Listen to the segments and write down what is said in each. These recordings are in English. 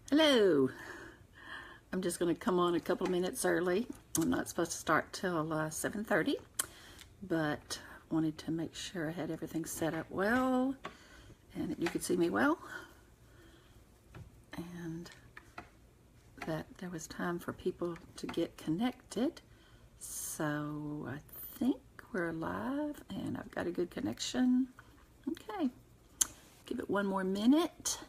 Hello. I'm just going to come on a couple of minutes early. I'm not supposed to start till 7:30, but wanted to make sure I had everything set up well and that you could see me well, and that there was time for people to get connected. So I think we're live and I've got a good connection. Okay, give it one more minute.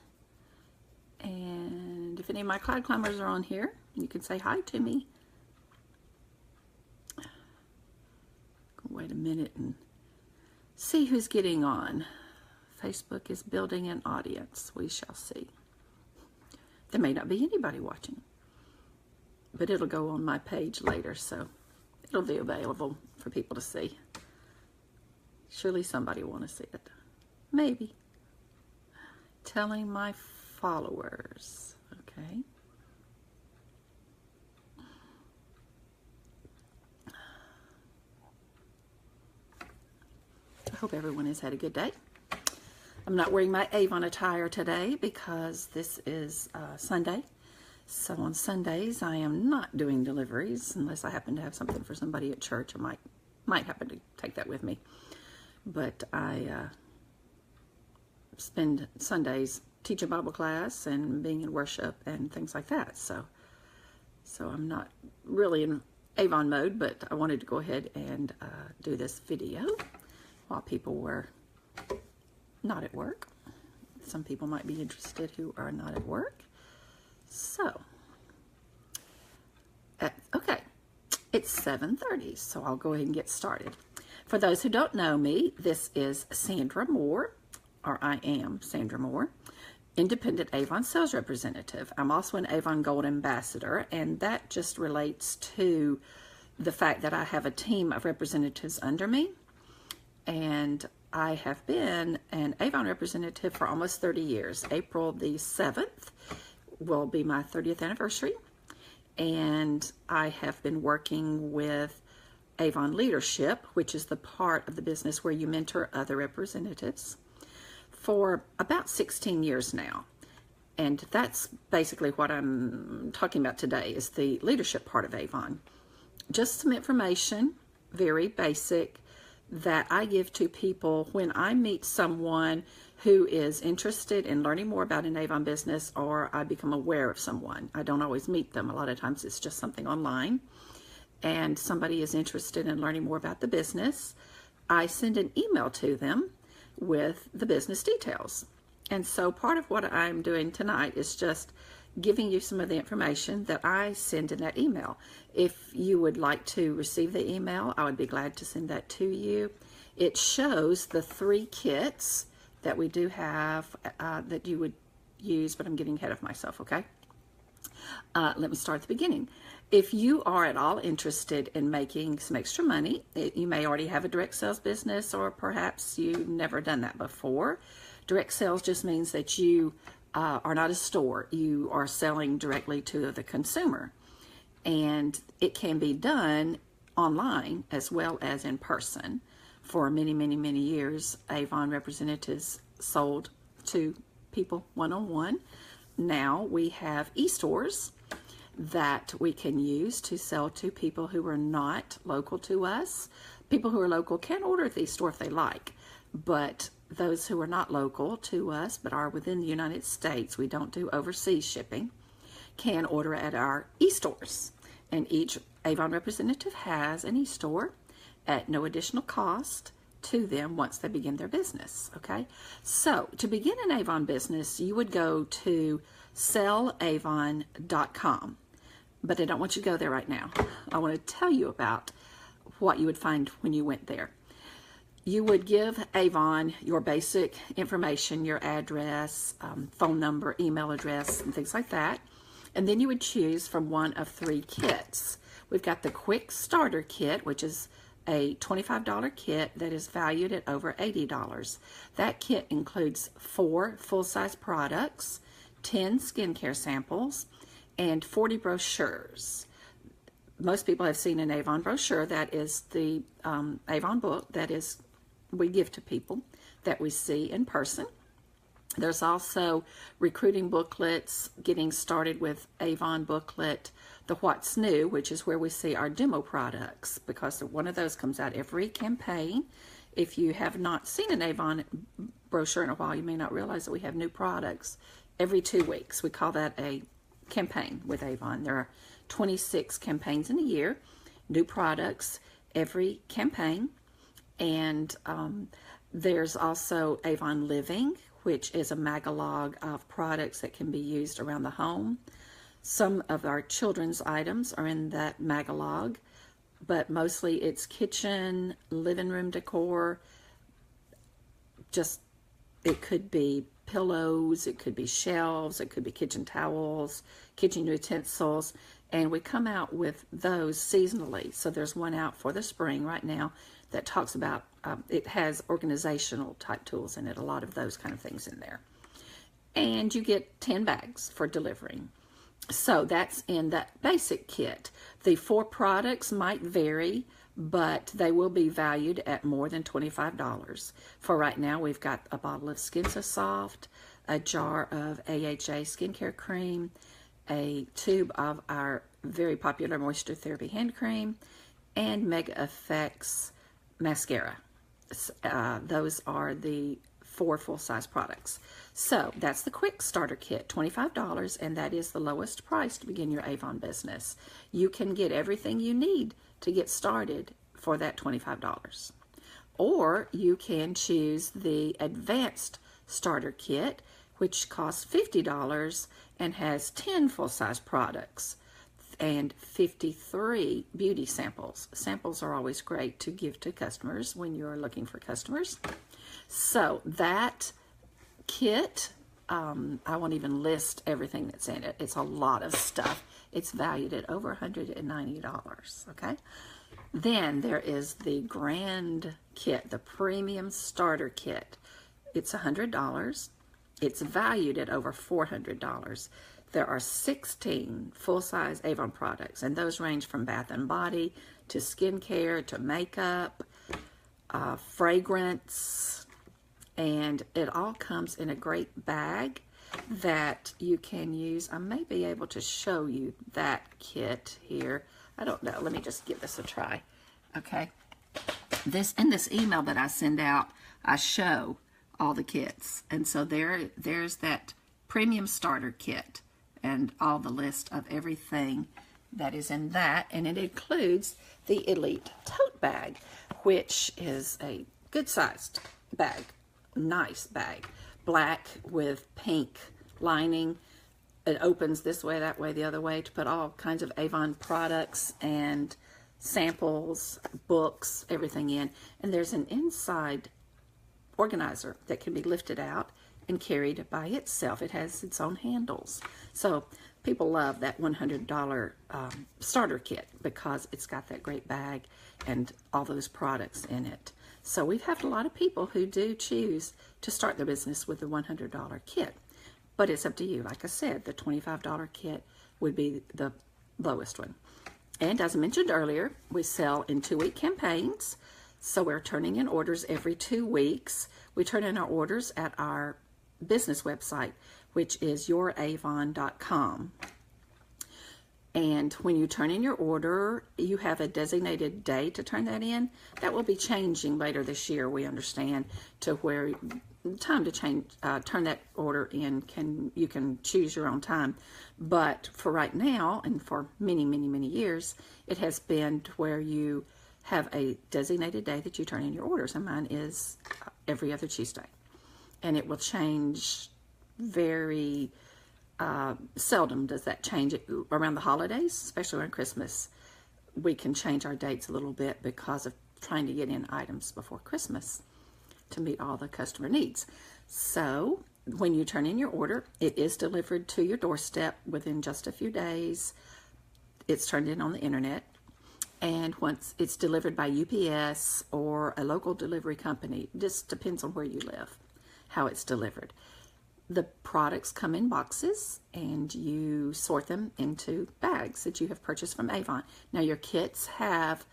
And if any of my cloud climbers are on here, you can say hi to me. Wait a minute and see who's getting on. Facebook is building an audience. We shall see. There may not be anybody watching, but it'll go on my page later, so it'll be available for people to see. Surely somebody will want to see it. Maybe. Telling my followers. Okay. I hope everyone has had a good day. I'm not wearing my Avon attire today because this is Sunday. So on Sundays I am not doing deliveries unless I happen to have something for somebody at church. I might happen to take that with me. But I spend Sundays teaching Bible class and being in worship and things like that. So I'm not really in Avon mode, but I wanted to go ahead and do this video while people were not at work. Some people might be interested who are not at work. So, okay, it's 7:30, so I'll go ahead and get started. For those who don't know me, this is Sandra Moore, or I am Sandra Moore, Independent Avon Sales Representative. I'm also an Avon Gold Ambassador, and that just relates to the fact that I have a team of representatives under me, and I have been an Avon representative for almost 30 years. April the 7th will be my 30th anniversary, and I have been working with Avon Leadership, which is the part of the business where you mentor other representatives, for about 16 years now. And that's basically what I'm talking about today, is the leadership part of Avon. Just some information, very basic, that I give to people when I meet someone who is interested in learning more about an Avon business, or I become aware of someone. I don't always meet them. A lot of times it's just something online, and somebody is interested in learning more about the business. I send an email to them with the business details. And so part of what I'm doing tonight is just giving you some of the information that I send in that email. If you would like to receive the email, I would be glad to send that to you. It shows the 3 kits that we do have that you would use, but I'm getting ahead of myself, okay? Let me start at the beginning. If you are at all interested in making some extra money, you may already have a direct sales business, or perhaps you've never done that before. Direct sales just means that you are not a store. You are selling directly to the consumer. And it can be done online as well as in person. For many, many, many years, Avon representatives sold to people one-on-one. Now we have e-stores that we can use to sell to people who are not local to us. People who are local can order at the store if they like, but those who are not local to us but are within the United States, we don't do overseas shipping, can order at our e-stores. And each Avon representative has an e-store at no additional cost to them once they begin their business, okay? So to begin an Avon business, you would go to sellavon.com, but I don't want you to go there right now. I want to tell you about what you would find when you went there. You would give Avon your basic information, your address, phone number, email address, and things like that. And then you would choose from one of 3 kits. We've got the Quick Starter Kit, which is a $25 kit that is valued at over $80. That kit includes 4 full-size products, 10 skincare samples, and 40 brochures. Most people have seen an Avon brochure. That is the Avon book that is we give to people that we see in person. There's also recruiting booklets, getting started with Avon booklet, the What's New, which is where we see our demo products, because one of those comes out every campaign. If you have not seen an Avon brochure in a while, you may not realize that we have new products every 2 weeks. We call that a campaign with Avon. There are 26 campaigns in a year, new products every campaign. And there's also Avon Living, which is a magalog of products that can be used around the home. Some of our children's items are in that magalog, but mostly it's kitchen, living room decor. Just, it could be pillows, it could be shelves, it could be kitchen towels, kitchen utensils, and we come out with those seasonally. So there's one out for the spring right now that talks about, it has organizational type tools in it, a lot of those kind of things in there. And you get 10 bags for delivering. So that's in that basic kit. The 4 products might vary, but they will be valued at more than $25. For right now, we've got a bottle of Skin So Soft, a jar of AHA skincare cream, a tube of our very popular Moisture Therapy hand cream, and Mega Effects mascara. Those are the 4 full-size products. So that's the quick starter kit, $25, and that is the lowest price to begin your Avon business. You can get everything you need to get started for that $25. Or you can choose the advanced starter kit, which costs $50 and has 10 full-size products and 53 beauty samples. Samples are always great to give to customers when you're looking for customers. So that kit, I won't even list everything that's in it. It's a lot of stuff. It's valued at over $190, okay? Then there is the grand kit, the premium starter kit. It's $100. It's valued at over $400. There are 16 full-size Avon products, and those range from bath and body to skincare to makeup, fragrance, and it all comes in a great bag that you can use. I may be able to show you that kit here. I don't know. Let me just give this a try. Okay. In this email that I send out, I show all the kits. And so there's that premium starter kit and all the list of everything that is in that. And it includes the Elite Tote Bag, which is a good-sized bag. Nice bag. Black with pink lining. It opens this way, that way, the other way to put all kinds of Avon products and samples, books, everything in. And there's an inside organizer that can be lifted out and carried by itself. It has its own handles. So people love that $100 starter kit because it's got that great bag and all those products in it. So we've had a lot of people who do choose to start their business with the $100 kit. But it's up to you. Like I said, the $25 kit would be the lowest one. And as I mentioned earlier, we sell in 2-week campaigns. So we're turning in orders every 2 weeks. We turn in our orders at our business website, which is youravon.com. And when you turn in your order, you have a designated day to turn that in. That will be changing later this year, we understand, to where time to change, turn that order in, you can choose your own time. But for right now, and for many, many, many years, it has been to where you have a designated day that you turn in your orders, and mine is every other Tuesday. And it will change very seldom does that change. Around the holidays, especially around Christmas, we can change our dates a little bit because of trying to get in items before Christmas to meet all the customer needs. So when you turn in your order, it is delivered to your doorstep within just a few days. It's turned in on the internet. And once it's delivered by UPS or a local delivery company, just depends on where you live, how it's delivered. The products come in boxes and you sort them into bags that you have purchased from Avon. Now your kits have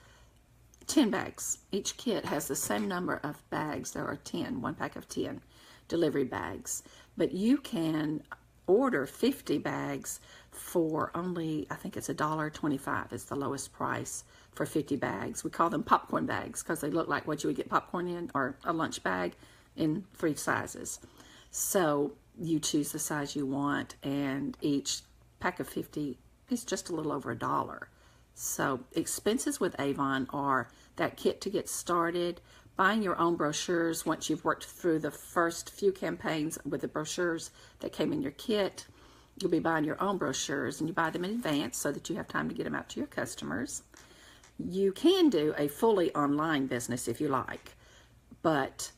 10 bags. Each kit has the same number of bags. There are 10, one pack of 10 delivery bags. but you can order 50 bags for only, I think it's $1.25 is the lowest price for 50 bags. We call them popcorn bags because they look like what you would get popcorn in, or a lunch bag in 3 sizes. So you choose the size you want, and each pack of 50 is just a little over $1. So expenses with Avon are that kit to get started, buying your own brochures once you've worked through the first few campaigns with the brochures that came in your kit. You'll be buying your own brochures, and you buy them in advance so that you have time to get them out to your customers. You can do a fully online business if you like, but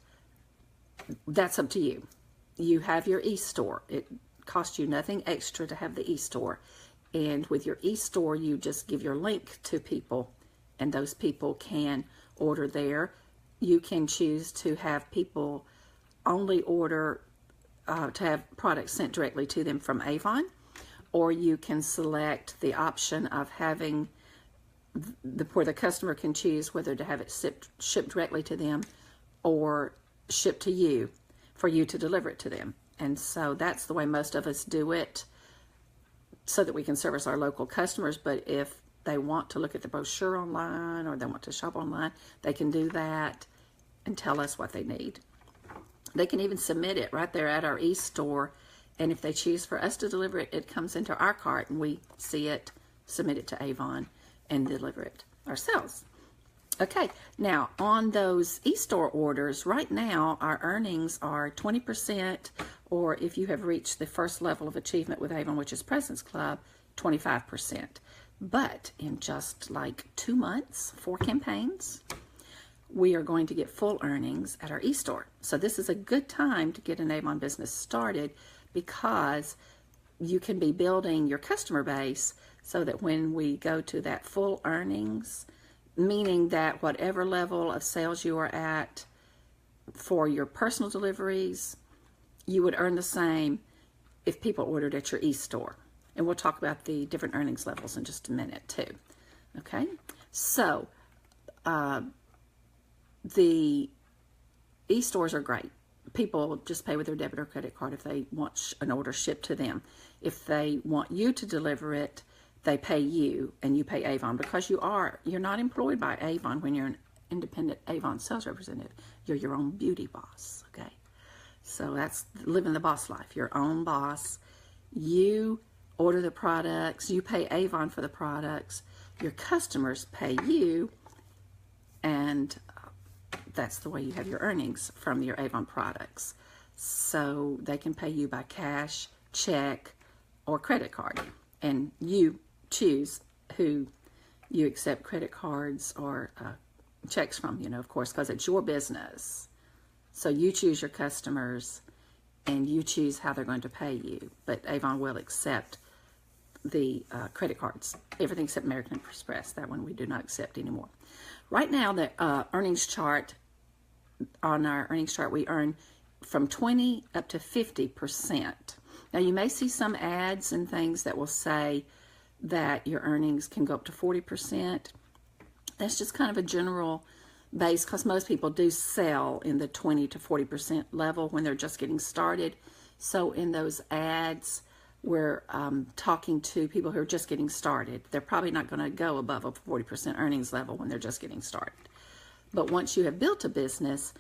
that's up to you. You have your e-store. It costs you nothing extra to have the e-store. And with your e-store, you just give your link to people, and those people can order there. You can choose to have people only order, to have products sent directly to them from Avon, or you can select the option of having where the customer can choose whether to have it shipped directly to them or shipped to you for you to deliver it to them. And so that's the way most of us do it, so that we can service our local customers. But if they want to look at the brochure online, or they want to shop online, they can do that and tell us what they need. They can even submit it right there at our e-store, and if they choose for us to deliver it, it comes into our cart and we see it, submit it to Avon, and deliver it ourselves. Okay, now on those e-store orders, right now our earnings are 20%, or if you have reached the first level of achievement with Avon, which is President's Club, 25%. But in just like 2 months, 4 campaigns, we are going to get full earnings at our e-store. So this is a good time to get an Avon business started, because you can be building your customer base so that when we go to that full earnings, meaning that whatever level of sales you are at for your personal deliveries, you would earn the same if people ordered at your e-store. And we'll talk about the different earnings levels in just a minute too. Okay, so the e-stores are great. People just pay with their debit or credit card if they want an order shipped to them. If they want you to deliver it, they pay you, and you pay Avon, because you're not employed by Avon when you're an independent Avon sales representative. You're your own beauty boss, okay? So that's living the boss life, your own boss. You order the products, you pay Avon for the products, your customers pay you, and that's the way you have your earnings from your Avon products. So they can pay you by cash, check, or credit card, and you choose who you accept credit cards or checks from, of course, because it's your business. So you choose your customers, and you choose how they're going to pay you. But Avon will accept the credit cards, everything except American Express. That one we do not accept anymore. Right now, the earnings chart, on our earnings chart, we earn from 20 up to 50%. Now, you may see some ads and things that will say that your earnings can go up to 40%. That's just kind of a general base, because most people do sell in the 20 to 40% level when they're just getting started. So in those ads, we're talking to people who are just getting started. They're probably not going to go above a 40% earnings level when they're just getting started. But once you have built a business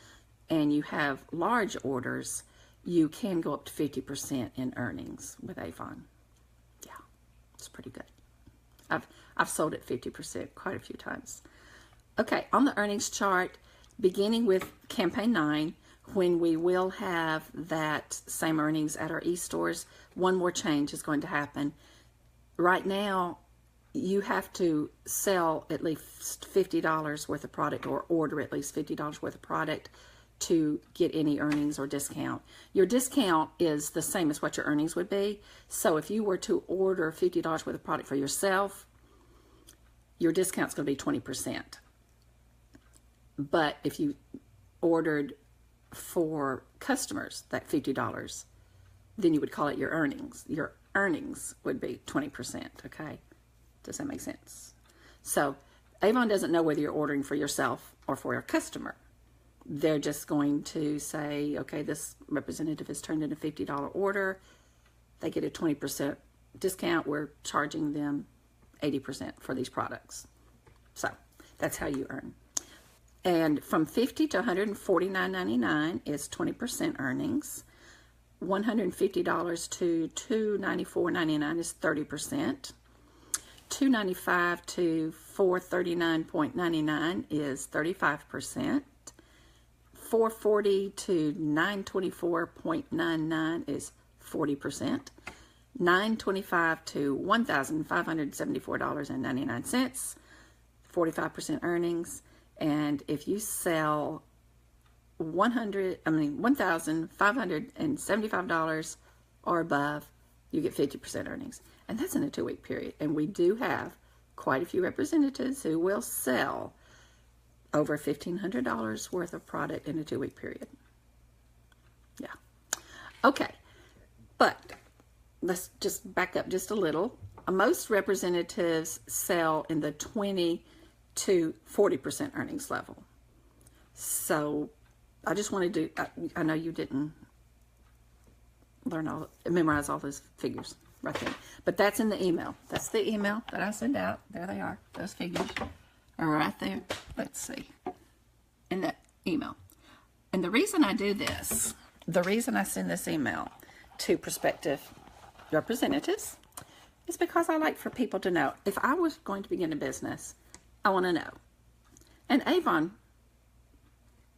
and you have large orders, you can go up to 50% in earnings with Avon. Yeah, it's pretty good. I've sold at 50% quite a few times. Okay, on the earnings chart, beginning with campaign 9, when we will have that same earnings at our e-stores, one more change is going to happen. Right now, you have to sell at least $50 worth of product, or order at least $50 worth of product to get any earnings or discount. Your discount is the same as what your earnings would be. So if you were to order $50 worth of product for yourself, your discount's going to be 20%. But if you ordered for customers that $50, then you would call it your earnings. Your earnings would be 20%, okay? Does that make sense? So Avon doesn't know whether you're ordering for yourself or for a customer. they're just going to say, okay, this representative has turned in a $50 order. They get a 20% discount. We're charging them 80% for these products. So that's how you earn. And from $50 to $149.99 is 20% earnings. $150 to $294.99 is 30%. $295 to $439.99 is 35%. $440 to $924.99 is 40%. $925 to $1,574.99, 45% earnings. And if you sell $1,575 or above, you get 50% earnings. And that's in a 2-week period. And we do have quite a few representatives who will sell over $1,500 worth of product in a 2-week period. Yeah. Okay. But let's just back up just a little. Most representatives sell in the 20 to 40% earnings level. So I just wanted to, I know you didn't memorize all those figures right there, but that's in the email. That's the email that I send out. There they are. Those figures are right there. Let's see. In that email. And the reason I do this, the reason I send this email to prospective representatives is because I like for people to know, if I was going to begin a business, I want to know. And Avon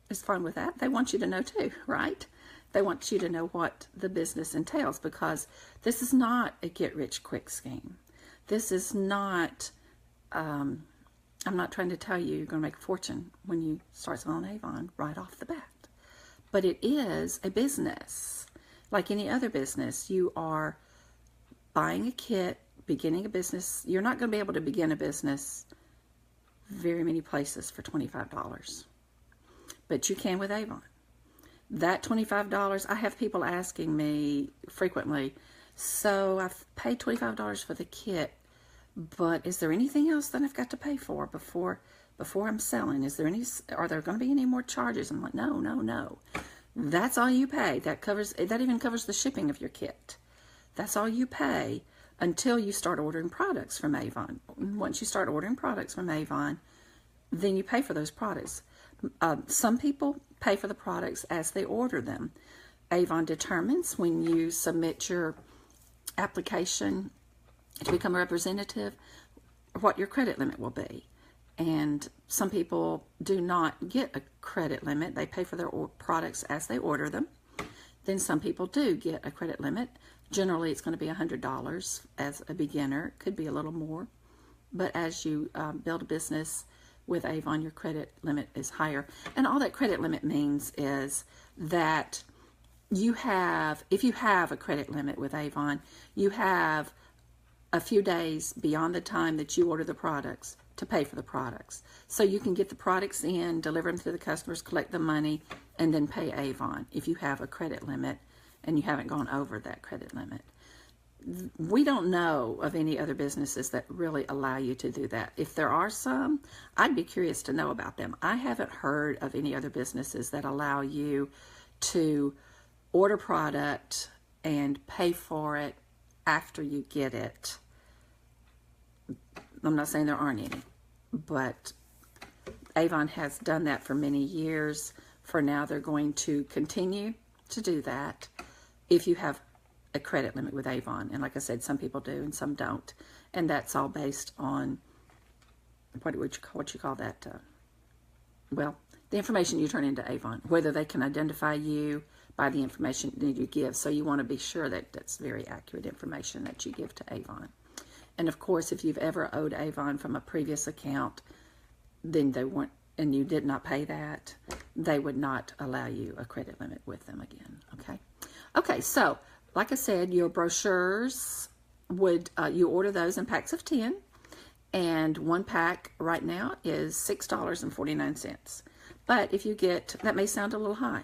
is fine with that. They want you to know too, right? They want you to know what the business entails, because this is not a get-rich-quick scheme. This is not, I'm not trying to tell you you're going to make a fortune when you start selling Avon right off the bat. But it is a business. Like any other business, you are buying a kit, beginning a business. You're not going to be able to begin a business very many places for $25. But you can with Avon. That $25, I have people asking me frequently, so I've paid $25 for the kit, but is there anything else that I've got to pay for before I'm selling? Are there going to be any more charges? I'm like, no. That's all you pay. That even covers the shipping of your kit. That's all you pay until you start ordering products from Avon. Once you start ordering products from Avon, then you pay for those products. Some people pay for the products as they order them. Avon determines when you submit your application to become a representative what your credit limit will be. And some people do not get a credit limit. They pay for their products as they order them. Then some people do get a credit limit. Generally, it's going to be $100 as a beginner. Could be a little more. But as you build a business with Avon, your credit limit is higher. And all that credit limit means is that if you have a credit limit with Avon, you have a few days beyond the time that you order the products to pay for the products. So you can get the products in, deliver them to the customers, collect the money, and then pay Avon if you have a credit limit and you haven't gone over that credit limit. We don't know of any other businesses that really allow you to do that. If there are some, I'd be curious to know about them. I haven't heard of any other businesses that allow you to order product and pay for it after you get it. I'm not saying there aren't any, but Avon has done that for many years. For now, they're going to continue to do that if you have a credit limit with Avon. And like I said, some people do and some don't. And that's all based on, what you call that? Well, the information you turn into Avon, whether they can identify you by the information that you give. So you want to be sure that that's very accurate information that you give to Avon. And of course, if you've ever owed Avon from a previous account, then they want, and you did not pay that, they would not allow you a credit limit with them again. Okay, so like I said, your brochures you order those in packs of 10, and one pack right now is $6.49. But if you get, that may sound a little high,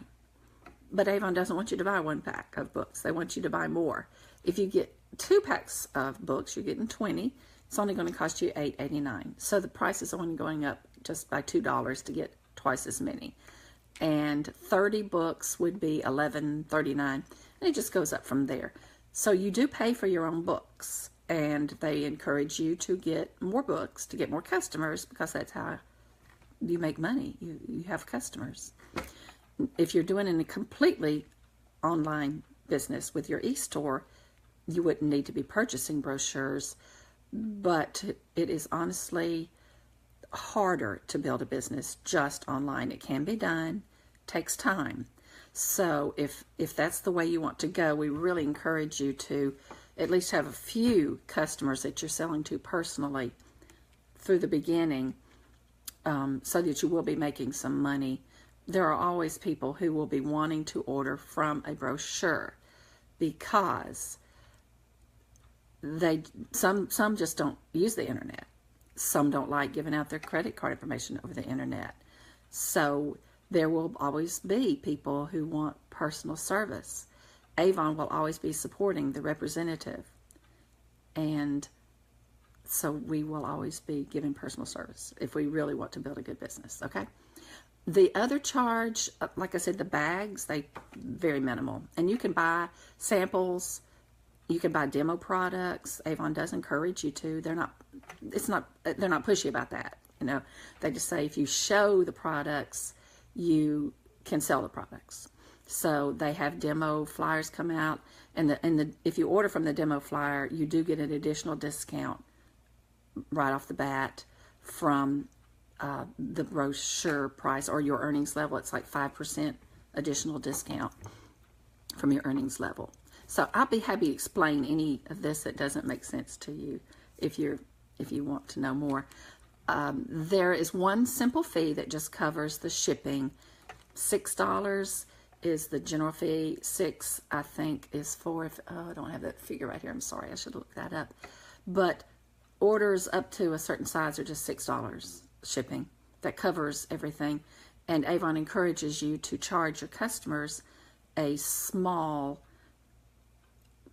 but Avon doesn't want you to buy one pack of books. They want you to buy more. If you get 2 packs of books, you're getting 20. It's only going to cost you $8.89. So the price is only going up just by $2 to get twice as many. and 30 books would be $11.39, and it just goes up from there. So you do pay for your own books, and they encourage you to get more books, to get more customers, because that's how you make money. You have customers. If you're doing a completely online business with your e-store, you wouldn't need to be purchasing brochures, but it is honestly harder to build a business just online. It can be done, takes time. So if that's the way you want to go, we really encourage you to at least have a few customers that you're selling to personally through the beginning, so that you will be making some money. There are always people who will be wanting to order from a brochure because some just don't use the internet. Some don't like giving out their credit card information over the internet. So there will always be people who want personal service. Avon will always be supporting the representative, and so we will always be giving personal service if we really want to build a good business, okay? The other charge, like I said, the bags, they very minimal. And you can buy samples, you can buy demo products. Avon does encourage you to. They're not pushy about that. You know, they just say if you show the products, you can sell the products. So they have demo flyers come out, and if you order from the demo flyer, you do get an additional discount right off the bat from the brochure price or your earnings level. It's like 5% additional discount from your earnings level. So I'll be happy to explain any of this that doesn't make sense to you if you want to know more. There is one simple fee that just covers the shipping. $6 is the general fee. $6, I think, is for, I don't have that figure right here. I'm sorry, I should look that up. But orders up to a certain size are just $6 shipping. That covers everything. And Avon encourages you to charge your customers a small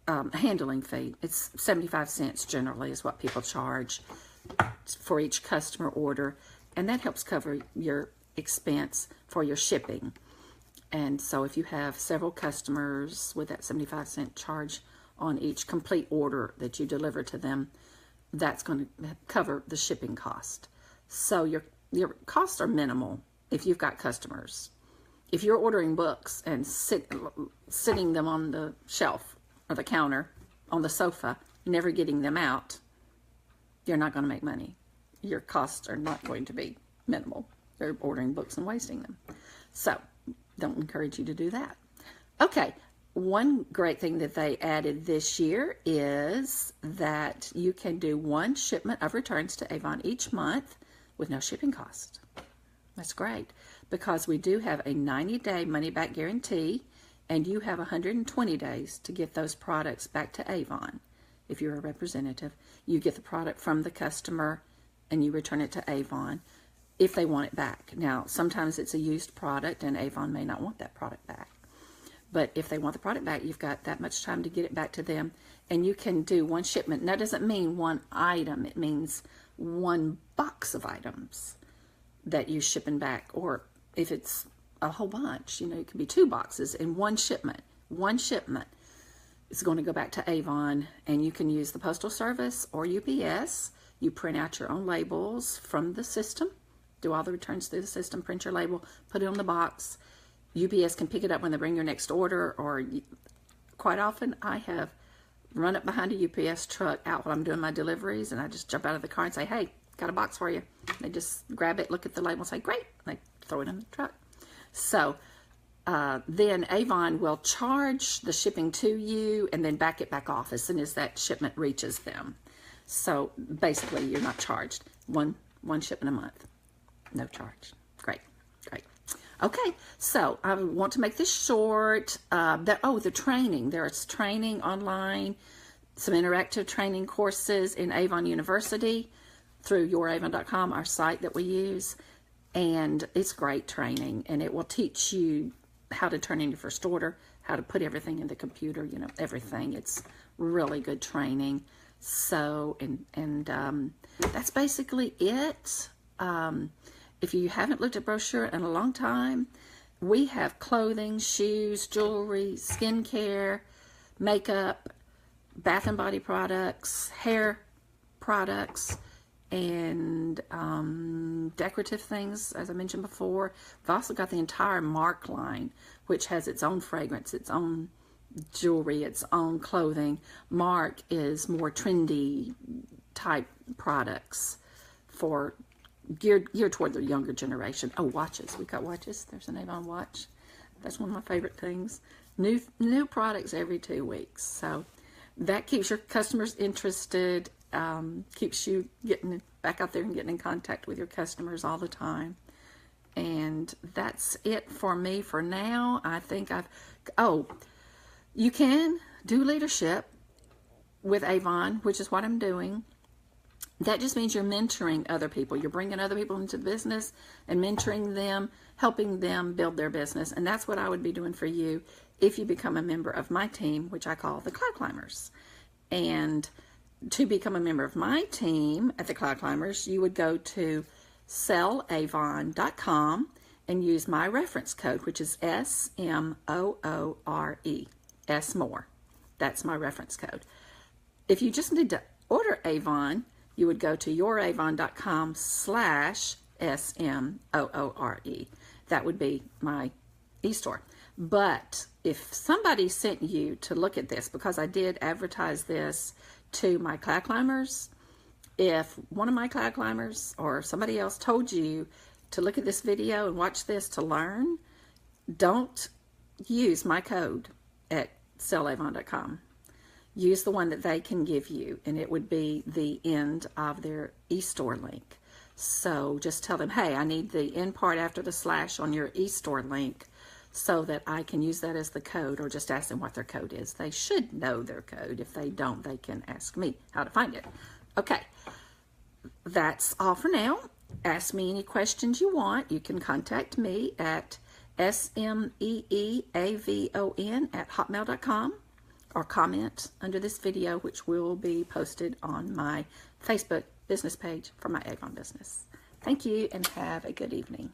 handling fee. It's 75 cents generally is what people charge for each customer order, and that helps cover your expense for your shipping. And so if you have several customers with that 75-cent charge on each complete order that you deliver to them, that's going to cover the shipping cost. So your costs are minimal if you've got customers. If you're ordering books and sitting them on the shelf or the counter on the sofa, never getting them out, you're not going to make money. Your costs are not going to be minimal. They're ordering books and wasting them. So don't encourage you to do that. Okay, one great thing that they added this year is that you can do one shipment of returns to Avon each month with no shipping cost. That's great, because we do have a 90-day money-back guarantee, and you have 120 days to get those products back to Avon. If you're a representative, you get the product from the customer and you return it to Avon if they want it back. Now, sometimes it's a used product and Avon may not want that product back. But if they want the product back, you've got that much time to get it back to them, and you can do one shipment. And that doesn't mean one item. It means one box of items that you're shipping back, or if it's a whole bunch, you know, it could be 2 boxes in one shipment. One shipment is going to go back to Avon, and you can use the Postal Service or UPS. You print out your own labels from the system, do all the returns through the system, print your label, put it on the box. UPS can pick it up when they bring your next order, or quite often I have run up behind a UPS truck out while I'm doing my deliveries, and I just jump out of the car and say, hey, got a box for you. They just grab it, look at the label, and say, great. And they throw it in the truck. So then Avon will charge the shipping to you and then back it back off as soon as that shipment reaches them. So basically, you're not charged. One shipment a month. No charge. Great. Great. Okay, so I want to make this short. The training. There's training online, some interactive training courses in Avon University through youravon.com, our site that we use. And it's great training, and it will teach you how to turn in your first order, how to put everything in the computer, you know, everything. It's really good training. So, and that's basically it. If you haven't looked at brochure in a long time, We have clothing, shoes, jewelry, skincare, makeup, bath and body products, hair products, and decorative things, as I mentioned before. We've also got the entire Mark line, which has its own fragrance, its own jewelry, its own clothing. Mark is more trendy type products for geared toward the younger generation. Oh, watches. We've got watches. There's an Avon watch. That's one of my favorite things. New products every 2 weeks. So that keeps your customers interested, keeps you getting back out there and getting in contact with your customers all the time. And that's it for me for now. I think you can do leadership with Avon, which is what I'm doing. That just means you're mentoring other people. You're bringing other people into the business and mentoring them, helping them build their business. And that's what I would be doing for you if you become a member of my team, which I call the Cloud Climbers. And to become a member of my team at the Cloud Climbers, you would go to sellavon.com and use my reference code, which is SMOORE. S-MORE. That's my reference code. If you just need to order Avon, you would go to youravon.com/SMOORE. That would be my e-store. But if somebody sent you to look at this, because I did advertise this to my Cloud Climbers, if one of my Cloud Climbers or somebody else told you to look at this video and watch this to learn, don't use my code at sellavon.com. Use the one that they can give you, and it would be the end of their e-store link. So just tell them, hey, I need the end part after the slash on your e-store link so that I can use that as the code, or just ask them what their code is. They should know their code. If they don't, they can ask me how to find it. Okay, that's all for now. Ask me any questions you want. You can contact me at SMEEAVON@hotmail.com, or comment under this video, which will be posted on my Facebook business page for my Avon business. Thank you, and have a good evening.